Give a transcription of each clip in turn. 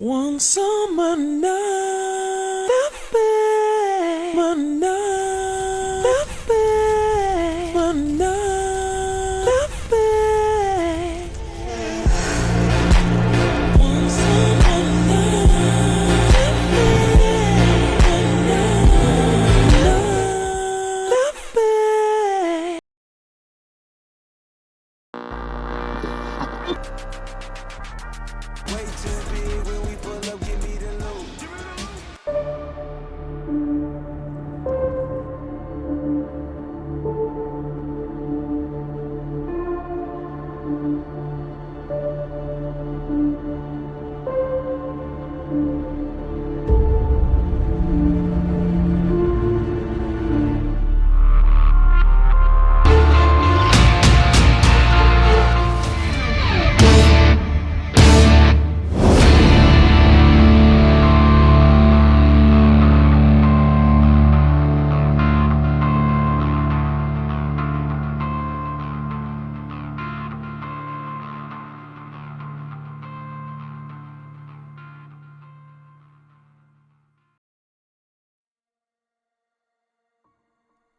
One summer night, summer night, summer night, one summer night, Way too big when we pull up, give me the loot.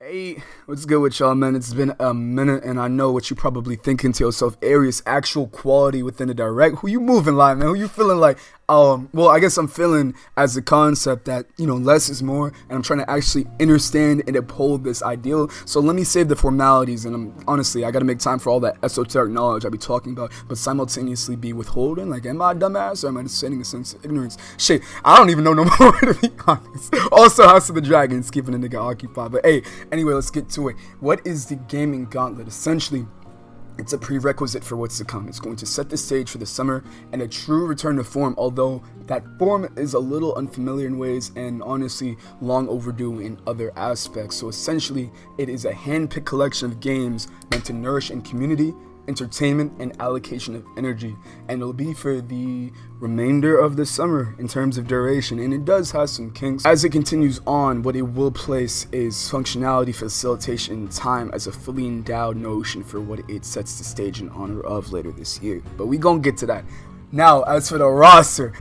Hey, what's good with y'all, man? It's been a minute, and I know what you probably thinking to yourself. Aries, actual quality within the direct. Who you moving like, man? Who you feeling like? Well, I guess I'm feeling as a concept that, less is more, and I'm trying to actually understand and uphold this ideal. So let me save the formalities, and honestly, I gotta make time for all that esoteric knowledge I be talking about, but simultaneously be withholding. Like, am I a dumbass, or am I just sending a sense of ignorance? Shit, I don't even know no more, to be honest. Also, House of the Dragons, keeping a nigga occupied. But hey, anyway, let's get to it. What is the gaming gauntlet? Essentially, it's a prerequisite for what's to come. It's going to set the stage for the summer and a true return to form, although that form is a little unfamiliar in ways and honestly long overdue in other aspects. So essentially, it is a hand-picked collection of games meant to nourish in community, entertainment, and allocation of energy, and it'll be for the remainder of the summer in terms of duration, and it does have some kinks. As it continues on, what it will place is functionality, facilitation, and time as a fully endowed notion for what it sets the stage in honor of later this year, but we gonna get to that. Now, as for the roster,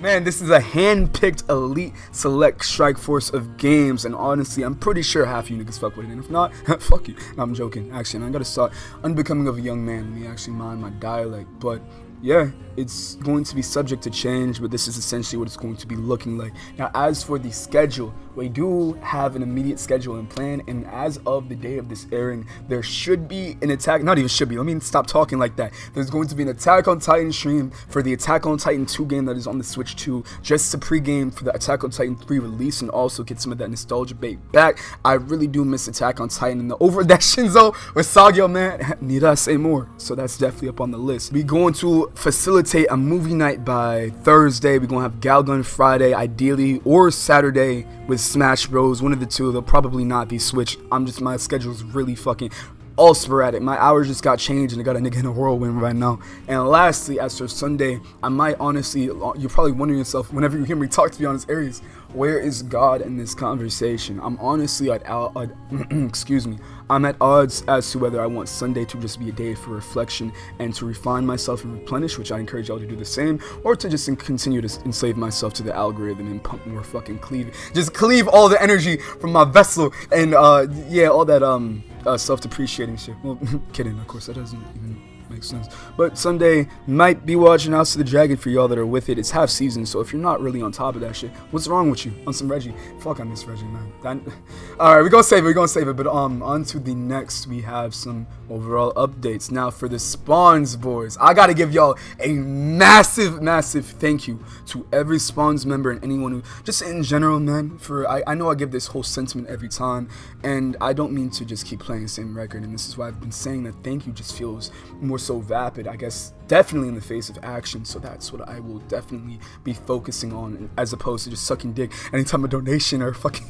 man, this is a hand-picked elite select strike force of games, and honestly, I'm pretty sure half you niggas fuck with it, and if not, fuck you. No, I'm joking. Actually, I gotta start unbecoming of a young man. Let me actually mind my dialect, but yeah, it's going to be subject to change, but this is essentially what it's going to be looking like. Now, as for the schedule, we do have an immediate schedule and plan, and as of the day of this airing, there should be an attack, not even should be, let me stop talking like that. There's going to be an Attack on Titan stream for the Attack on Titan 2 game that is on the Switch 2, just to pre-game for the Attack on Titan 3 release, and also get some of that nostalgia bait back. I really do miss Attack on Titan, and the over that Shinzo with Sagyo, man, need I say more? So that's definitely up on the list. We going to facilitate a movie night by Thursday. We're gonna have Galgun Friday, ideally, or Saturday with Smash Bros. One of the two. They'll probably not be switched. My schedule's really fucking all sporadic. My hours just got changed and I got a nigga in a whirlwind right now. And lastly, as for Sunday, I might honestly, you're probably wondering yourself whenever you hear me talk, to be honest, Aries, where is God in this conversation? I'm honestly at excuse me, I'm at odds as to whether I want Sunday to just be a day for reflection and to refine myself and replenish, which I encourage y'all to do the same, or to just continue to enslave myself to the algorithm and pump more fucking just cleave all the energy from my vessel and yeah, all that self-depreciating shit. Well, kidding, of course, that doesn't even make sense. But Sunday, might be watching House of the Dragon for y'all that are with it. It's half season, so if you're not really on top of that shit, what's wrong with you? On some Reggie. Fuck, I miss Reggie, man. Alright, we're gonna save it, but on to the next, we have some overall updates. Now, for the Spawns boys, I gotta give y'all a massive thank you to every Spawns member and anyone who, just in general, man, I know I give this whole sentiment every time, and I don't mean to just keep playing the same record, and this is why I've been saying that thank you just feels more so vapid, I guess, definitely in the face of action. So that's what I will definitely be focusing on, as opposed to just sucking dick anytime a donation or fucking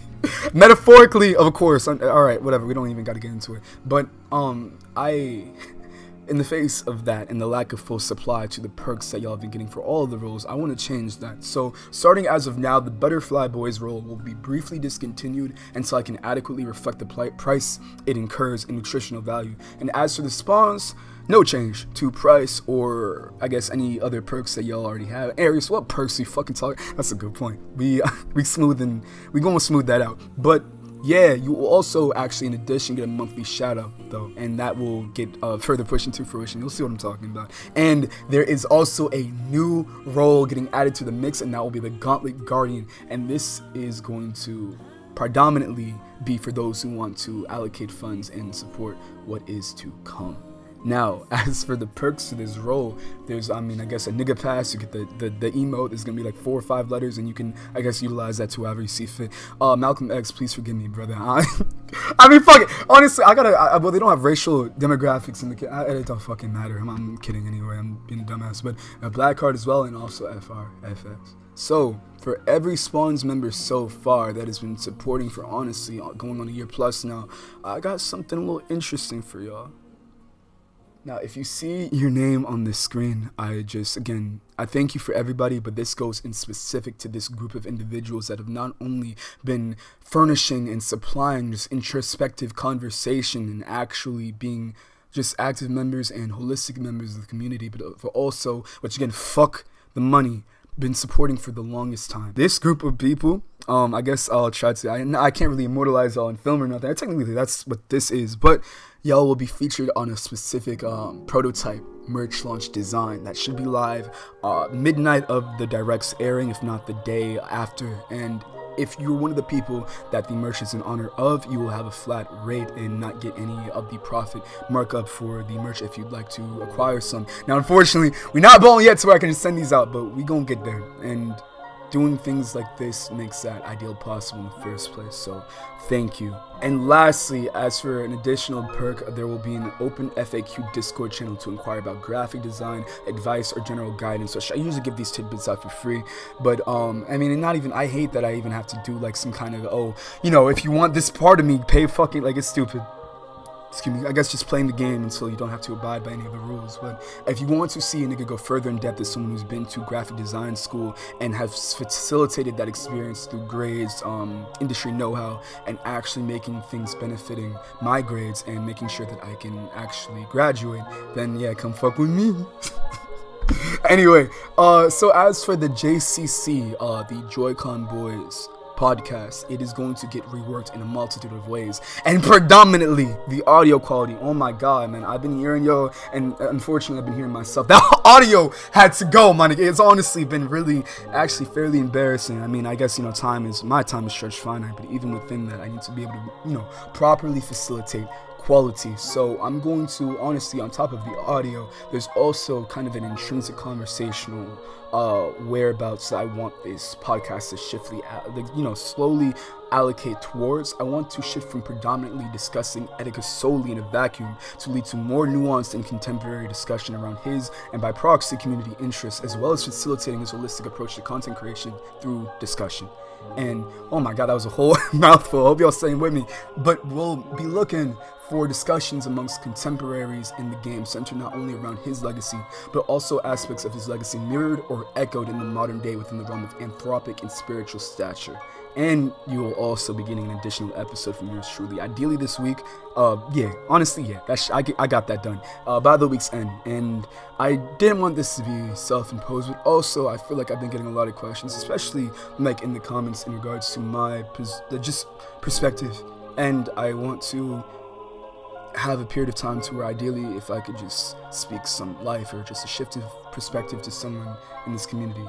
metaphorically, of course. All right, whatever, we don't even got to get into it, but in the face of that and the lack of full supply to the perks that y'all have been getting for all of the roles, I want to change that. So starting as of now, the Butterfly Boys role will be briefly discontinued until I can adequately reflect the price it incurs in nutritional value. And as for the spawns, no change to price or I guess any other perks that y'all already have. Arius, what perks we fucking talk? That's a good point. We gonna smooth that out. But yeah, you will also actually in addition get a monthly shout out though, and that will get further pushed into fruition. You'll see what I'm talking about. And there is also a new role getting added to the mix, and that will be the Gauntlet Guardian, and this is going to predominantly be for those who want to allocate funds and support what is to come. Now, as for the perks to this role, there's, I guess a nigga pass. You get the emote. There's gonna be like 4 or 5 letters, and you can, I guess, utilize that to however you see fit. Malcolm X, please forgive me, brother. Fuck it. Honestly, well, they don't have racial demographics in the it don't fucking matter. I'm kidding anyway. I'm being a dumbass. But a black card as well, and also FX. So, for every Spawns member so far that has been supporting for honestly going on a year plus now, I got something a little interesting for y'all. Now, if you see your name on this screen, I thank you for everybody, but this goes in specific to this group of individuals that have not only been furnishing and supplying just introspective conversation and actually being just active members and holistic members of the community, but for also, which again, fuck the money, been supporting for the longest time. This group of people, I guess I'll try to, I can't really immortalize y'all on film or nothing. Technically, that's what this is, but y'all will be featured on a specific prototype merch launch design that should be live midnight of the direct's airing, if not the day after. And if you're one of the people that the merch is in honor of, you will have a flat rate and not get any of the profit markup for the merch if you'd like to acquire some. Now, unfortunately, we're not balling yet to where I can just send these out, but we gonna get there. And doing things like this makes that ideal possible in the first place, so thank you. And lastly, as for an additional perk, there will be an open FAQ Discord channel to inquire about graphic design, advice, or general guidance. So I usually give these tidbits out for free, but I hate that I even have to do like some kind of, if you want this part of me, pay fucking, like, it's stupid. Excuse me, I guess just playing the game until you don't have to abide by any of the rules. But if you want to see a nigga go further in depth as someone who's been to graphic design school and has facilitated that experience through grades, industry know-how, and actually making things benefiting my grades and making sure that I can actually graduate, then yeah, come fuck with me. Anyway, so as for the JCC, the JoyConBoyz podcast, it is going to get reworked in a multitude of ways, and predominantly the audio quality. Oh my god, man, I've been hearing yo, and unfortunately I've been hearing myself. That audio had to go, man. It's honestly been really actually fairly embarrassing. I guess my time is stretched finite, but even within that I need to be able to properly facilitate quality. So I'm going to honestly, on top of the audio, there's also kind of an intrinsic conversational whereabouts that I want this podcast to slowly allocate towards. I want to shift from predominantly discussing etika solely in a vacuum to lead to more nuanced and contemporary discussion around his, and by proxy, community interests, as well as facilitating his holistic approach to content creation through discussion. And oh my god, that was a whole mouthful. I hope y'all staying with me. But we'll be looking for discussions amongst contemporaries in the game centered not only around his legacy, but also aspects of his legacy mirrored or echoed in the modern day within the realm of anthropic and spiritual stature. And you will also be getting an additional episode from yours truly, ideally this week. I got that done by the week's end. And I didn't want this to be self-imposed, but also I feel like I've been getting a lot of questions, especially like in the comments in regards to my perspective, and I want to have a period of time to where ideally if I could just speak some life or just a shift of perspective to someone in this community,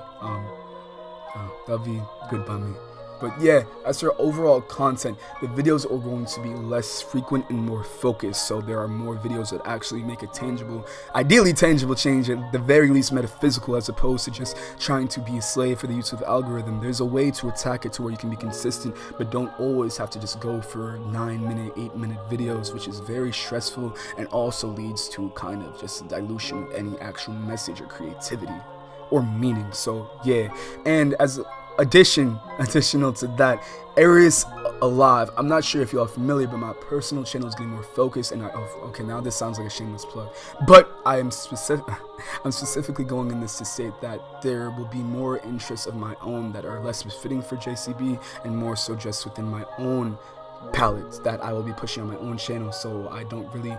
that'll be good by me. But yeah, as for overall content, the videos are going to be less frequent and more focused. So there are more videos that actually make a ideally tangible change, at the very least metaphysical, as opposed to just trying to be a slave for the YouTube algorithm. There's a way to attack it to where you can be consistent, but don't always have to just go for 9-minute, 8-minute videos, which is very stressful and also leads to kind of just a dilution of any actual message or creativity or meaning. So yeah, and as additional to that, Arius Alive, I'm not sure if y'all are familiar, but my personal channel is getting more focused, and okay, now this sounds like a shameless plug, but I'm specifically going in this to state that there will be more interests of my own that are less befitting for JCB and more so just within my own palettes that I will be pushing on my own channel, so I don't really,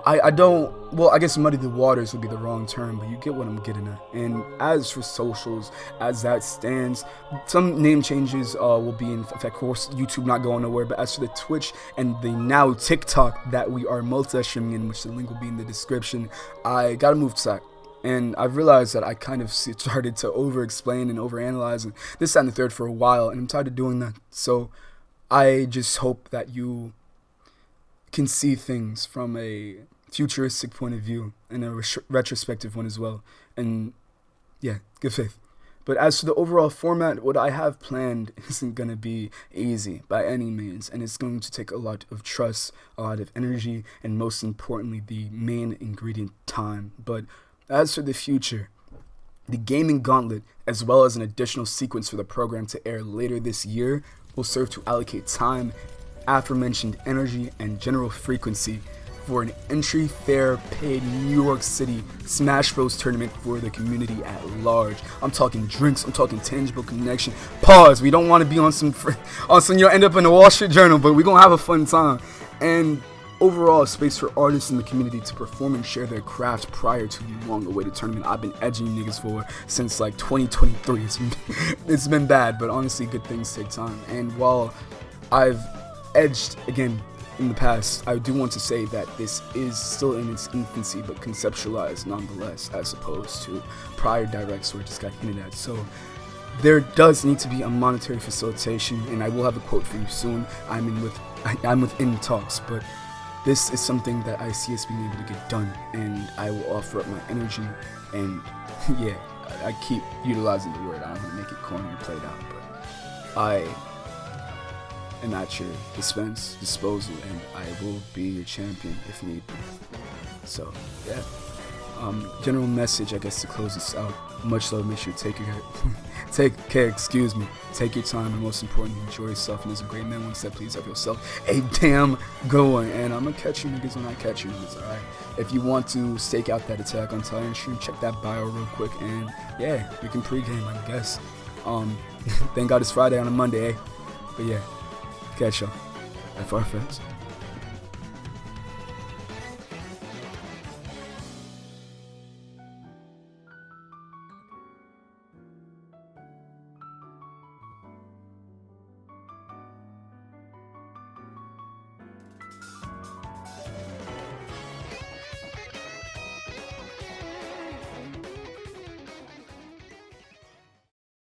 I don't, well, I guess muddy the waters would be the wrong term, but you get what I'm getting at. And as for socials, as that stands, some name changes will be in effect. Of course, YouTube not going nowhere, but as for the Twitch and the now TikTok that we are multi-streaming in, which the link will be in the description, I gotta move to that. And I've realized that I kind of started to over-explain and over-analyze and this, that, and the third for a while, and I'm tired of doing that. So I just hope that you can see things from a futuristic point of view and a retrospective one as well. And yeah, good faith. But as for the overall format, what I have planned isn't going to be easy by any means. And it's going to take a lot of trust, a lot of energy, and most importantly, the main ingredient, time. But as for the future, the gaming gauntlet, as well as an additional sequence for the program to air later this year, will serve to allocate time, aforementioned energy, and general frequency for an entry fair paid New York City Smash Bros tournament for the community at large. I'm talking drinks, I'm talking tangible connection. Pause, we don't want to be on some end up in the Wall Street Journal, but we're gonna have a fun time. And overall, space for artists in the community to perform and share their craft prior to the long-awaited tournament I've been edging niggas for since like 2023. It's been bad, but honestly, good things take time. And while I've edged again in the past, I do want to say that this is still in its infancy, but conceptualized nonetheless, as opposed to prior directs where it just got hinted at. So there does need to be a monetary facilitation, and I will have a quote for you soon. I'm within talks, but this is something that I see us being able to get done, and I will offer up my energy. And yeah, I keep utilizing the word. I don't want to make it corny or played out, but I am at your disposal, and I will be your champion if need be. So yeah, general message, I guess, to close this out. Much love. Make sure to take care. Take your time, and most importantly, enjoy yourself. And as a great man once said, please have yourself a damn good one. And I'm gonna catch you niggas when I catch you niggas. All right. If you want to stake out that Attack on Titan stream, check that bio real quick, and yeah, we can pregame, I guess. Thank God it's Friday on a Monday, eh? But yeah, catch y'all at Farfetch.